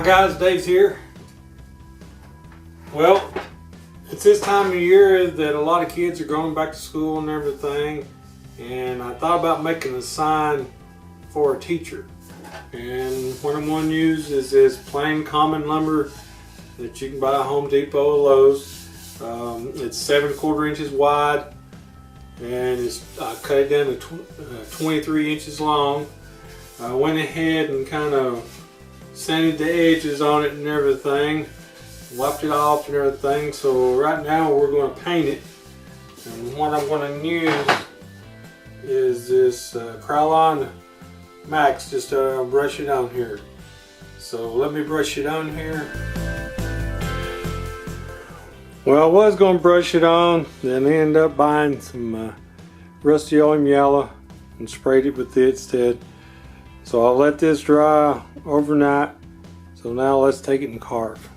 Hi guys, Dave's here. Well, it's this time of year that a lot of kids are going back to school and everything, and I thought about making a sign for a teacher. And what I'm going to use is this plain common lumber that you can buy at Home Depot or Lowe's. It's 7¼ inches wide, and it's cut it down to 23 inches long. I went ahead and kind of sanded the edges on it and everything, wiped it off and everything. So right now we're going to paint it, and what I'm going to use is this Krylon Max, just to brush it on here. So let me brush it on here. Well, I was going to brush it on, then I ended up buying some Rust-Oleum Yellow and sprayed it with it instead. So I'll let this dry overnight. So now let's take it and carve.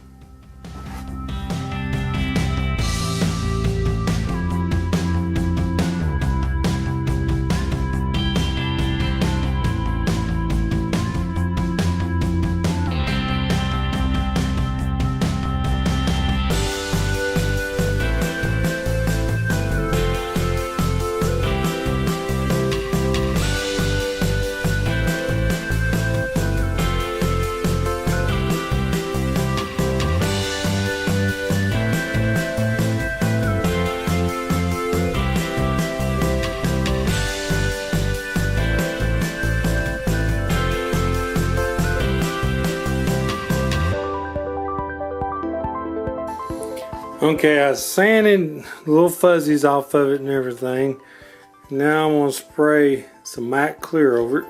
Okay, I sanded the little fuzzies off of it and everything. Now I'm going to spray some matte clear over it.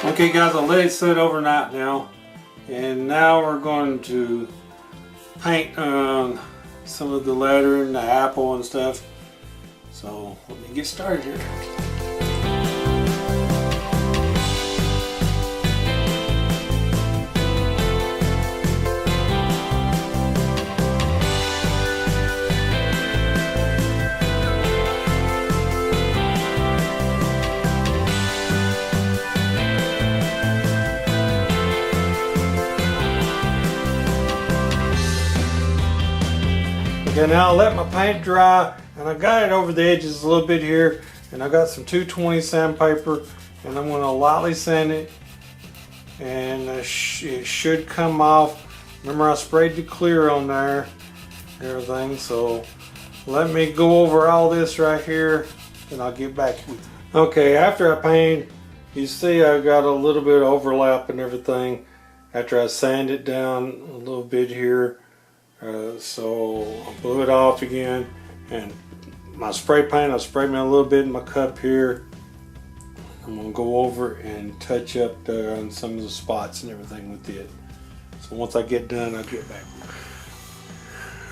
Okay guys, I'll let it sit overnight now. And now we're going to paint some of the lettering, the apple and stuff. So let me get started here. Okay, now I'll let my paint dry, and I got it over the edges a little bit here, and I got some 220 sandpaper, and I'm going to lightly sand it, and it should come off. Remember, I sprayed the clear on there and everything, so let me go over all this right here and I'll get back with you. Okay, after I paint, you see I got a little bit of overlap and everything after I sand it down a little bit here. So I'll blew it off again, and my spray paint, I sprayed me a little bit in my cup here. I'm going to go over and touch up on some of the spots and everything with it. So once I get done, I'll get back.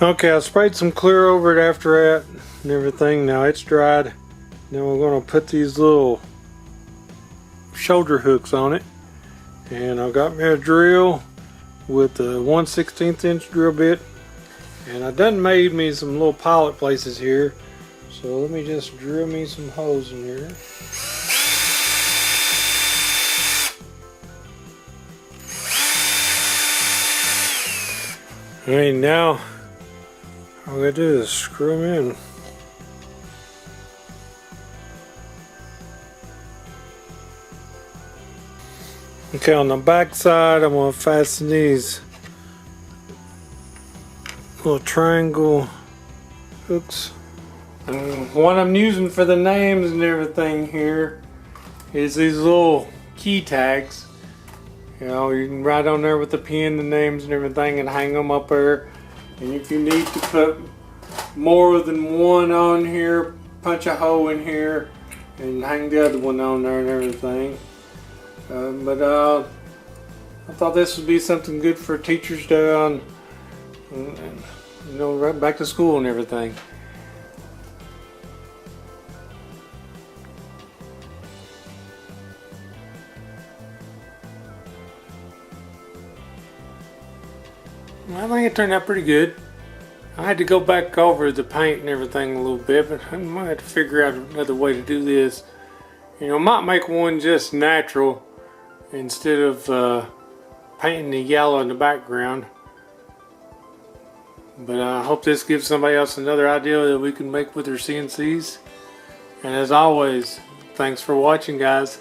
Okay, I sprayed some clear over it after that and everything. Now it's dried. Now we're going to put these little shoulder hooks on it, and I got me a drill with a 1/16 inch drill bit. And I done made me some little pilot places here. So let me just drill me some holes in here. Alright, now all I gotta do is screw them in. Okay, on the back side I'm gonna fasten these little triangle hooks. And what I'm using for the names and everything here is these little key tags. You know, you can write on there with the pen the names and everything and hang them up there. And if you need to put more than one on here, punch a hole in here and hang the other one on there and everything. I thought this would be something good for teachers to you know, right back to school and everything. I think it turned out pretty good. I had to go back over the paint and everything a little bit, but I might have to figure out another way to do this. You know, I might make one just natural instead of painting the yellow in the background. But I hope this gives somebody else another idea that we can make with their CNCs. And as always, thanks for watching, guys.